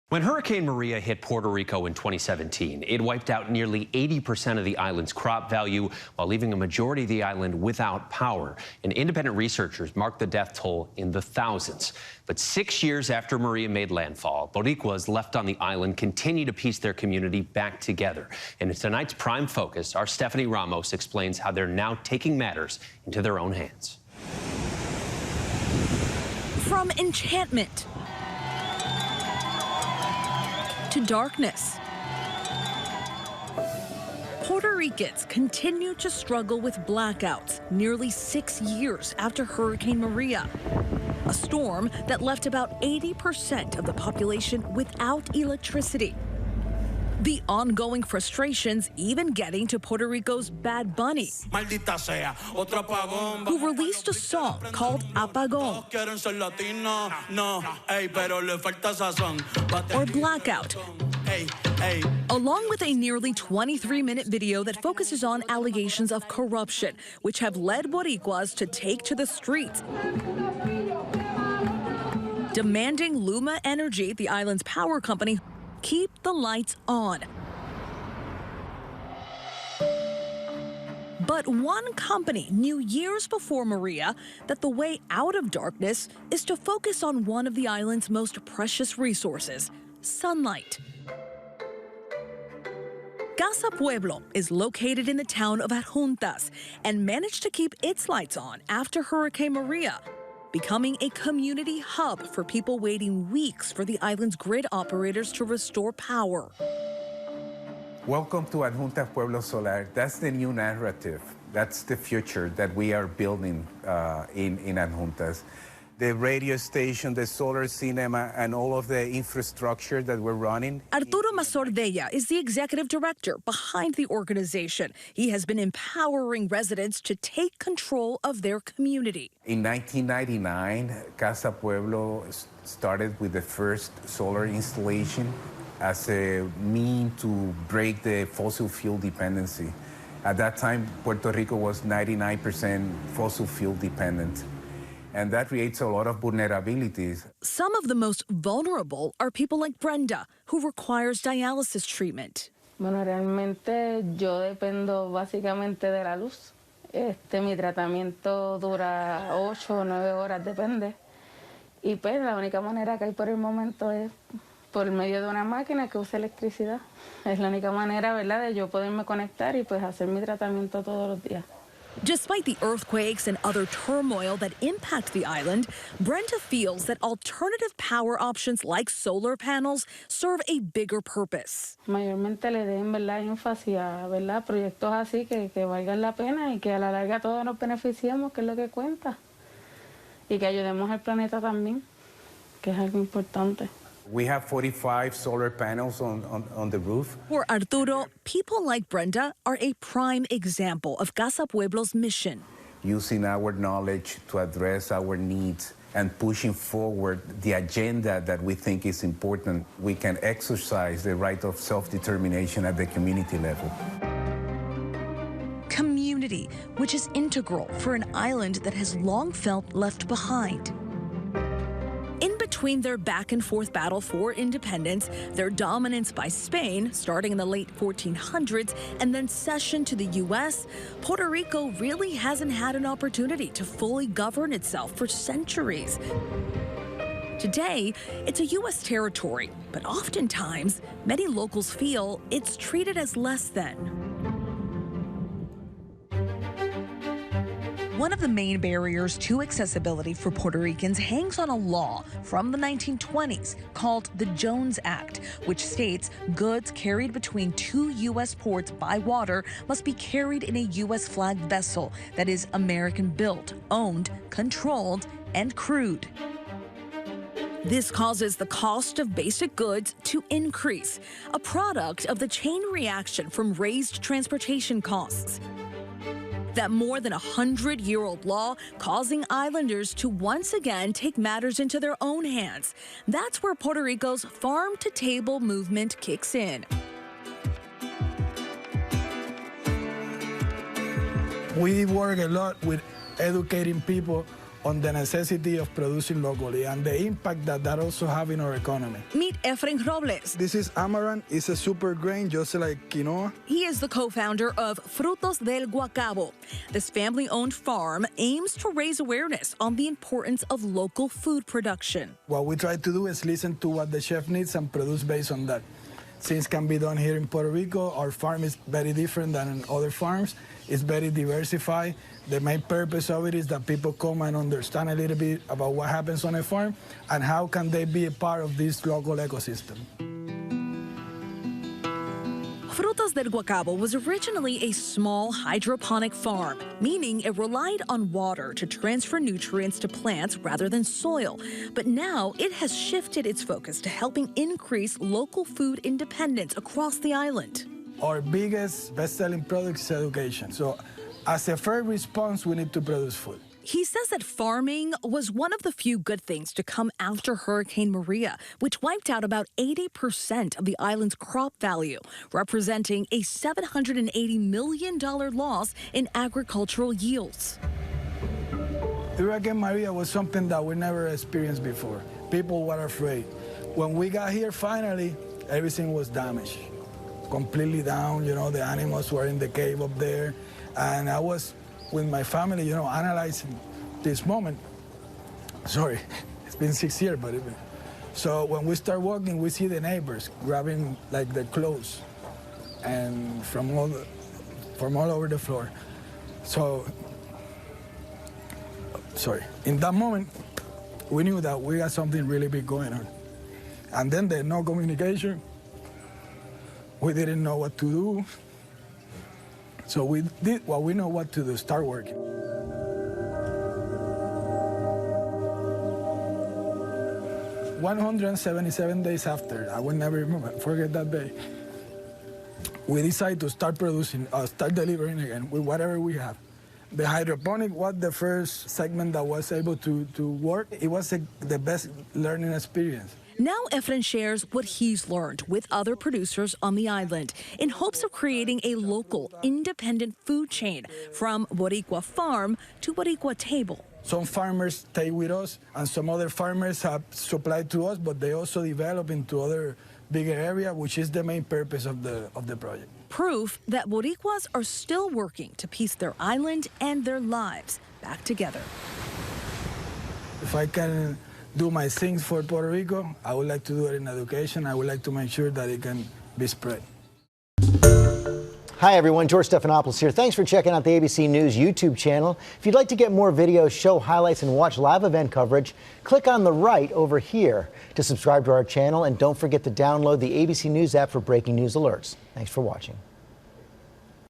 When Hurricane Maria hit Puerto Rico in 2017, it wiped out nearly 80% of the island's crop value while leaving a majority of the island without power. And independent researchers marked the death toll in the thousands. But 6 years after Maria made landfall, Boricuas left on the island continue to piece their community back together. And in tonight's Prime Focus, our Stephanie Ramos explains how they're now taking matters into their own hands. From enchantment to darkness, Puerto Ricans continue to struggle with blackouts nearly 6 years after Hurricane Maria, a storm that left about 80% of the population without electricity. The ongoing frustrations even getting to Puerto Rico's Bad Bunny, who released a song called Apagón, or Blackout, along with a nearly 23-minute video that focuses on allegations of corruption, which have led Boricuas to take to the streets, demanding Luma Energy, the island's power company, keep the lights on. But one company knew years before Maria that the way out of darkness is to focus on one of the island's most precious resources, sunlight. Casa Pueblo is located in the town of Adjuntas and managed to keep its lights on after Hurricane Maria, becoming a community hub for people waiting weeks for the island's grid operators to restore power. Welcome to Adjuntas Pueblo Solar. That's the new narrative. That's the future that we are building in Adjuntas. The radio station, the solar cinema, and all of the infrastructure that we're running. Arturo Mazordella is the executive director behind the organization. He has been empowering residents to take control of their community. In 1999, Casa Pueblo started with the first solar installation as a mean to break the fossil fuel dependency. At that time, Puerto Rico was 99% fossil fuel dependent. And that creates a lot of vulnerabilities. Some of the most vulnerable are people like Brenda, who requires dialysis treatment. Bueno, realmente yo dependo básicamente de la luz. Mi tratamiento dura 8 o 9 horas, depende. Y pues la única manera que hay por el momento es por medio de una máquina que use electricidad. Es la única manera, ¿verdad?, de yo poderme conectar y pues hacer mi tratamiento todos los días. Despite the earthquakes and other turmoil that impact the island, Brenda feels that alternative power options like solar panels serve a bigger purpose. Mayormente le den, ¿verdad?, énfasis a, ¿verdad?, proyectos así que valgan la pena y que a la larga todos nos beneficiemos, que es lo que cuenta. Y que ayudemos al planeta también, que es algo importante. We have 45 solar panels on the roof. For Arturo, people like Brenda are a prime example of Casa Pueblo's mission. Using our knowledge to address our needs and pushing forward the agenda that we think is important, we can exercise the right of self-determination at the community level. Community, which is integral for an island that has long felt left behind. In between their back-and-forth battle for independence, their dominance by Spain, starting in the late 1400s, and then cession to the U.S., Puerto Rico really hasn't had an opportunity to fully govern itself for centuries. Today, it's a U.S. territory, but oftentimes, many locals feel it's treated as less than. One of the main barriers to accessibility for Puerto Ricans hangs on a law from the 1920s called the Jones Act, which states goods carried between 2 U.S. ports by water must be carried in a U.S. flagged vessel that is American-built, owned, controlled, and crewed. This causes the cost of basic goods to increase, a product of the chain reaction from raised transportation costs. That more than 100-year-old law causing islanders to once again take matters into their own hands. That's where Puerto Rico's farm-to-table movement kicks in. We work a lot with educating people on the necessity of producing locally and the impact that that also have in our economy. Meet Efren Robles. This is amaranth. It's a super grain, just like quinoa. He is the co-founder of Frutos del Guacabo. This family-owned farm aims to raise awareness on the importance of local food production. What we try to do is listen to what the chef needs and produce based on that. Things can be done here in Puerto Rico. Our farm is very different than other farms. It's very diversified. The main purpose of it is that people come and understand a little bit about what happens on a farm and how can they be a part of this local ecosystem. Frutos del Guacabo was originally a small hydroponic farm, meaning it relied on water to transfer nutrients to plants rather than soil. But now it has shifted its focus to helping increase local food independence across the island. Our biggest best-selling product is education. So as a first response, we need to produce food. He says that farming was one of the few good things to come after Hurricane Maria, which wiped out about 80% of the island's crop value, representing a $780 million loss in agricultural yields. Hurricane Maria was something that we never experienced before. People were afraid. When we got here, finally, everything was damaged. Completely down, the animals were in the cave up there. And I was with my family, analyzing this moment. Sorry, it's been 6 years, but so when we start walking, we see the neighbors grabbing like their clothes and from all over the floor. So, sorry, in that moment, we knew that we got something really big going on. And then there's no communication. We didn't know what to do. So we did what we know what to do, start working. 177 days after, I will never forget that day, we decided to start producing, start delivering again with whatever we have. The hydroponic was the first segment that was able to work. It was the best learning experience. Now Efren shares what he's learned with other producers on the island in hopes of creating a local, independent food chain from Boricua farm to Boricua table. Some farmers stay with us, and some other farmers have supplied to us, but they also develop into other bigger area, which is the main purpose of the project. Proof that Boricuas are still working to piece their island and their lives back together. If I can do my things for Puerto Rico, I would like to do it in education. I would like to make sure that it can be spread. Hi everyone, George Stephanopoulos here. Thanks for checking out the ABC News YouTube channel. If you'd like to get more videos, show highlights, and watch live event coverage, click on the right over here to subscribe to our channel, and don't forget to download the ABC News app for breaking news alerts. Thanks for watching.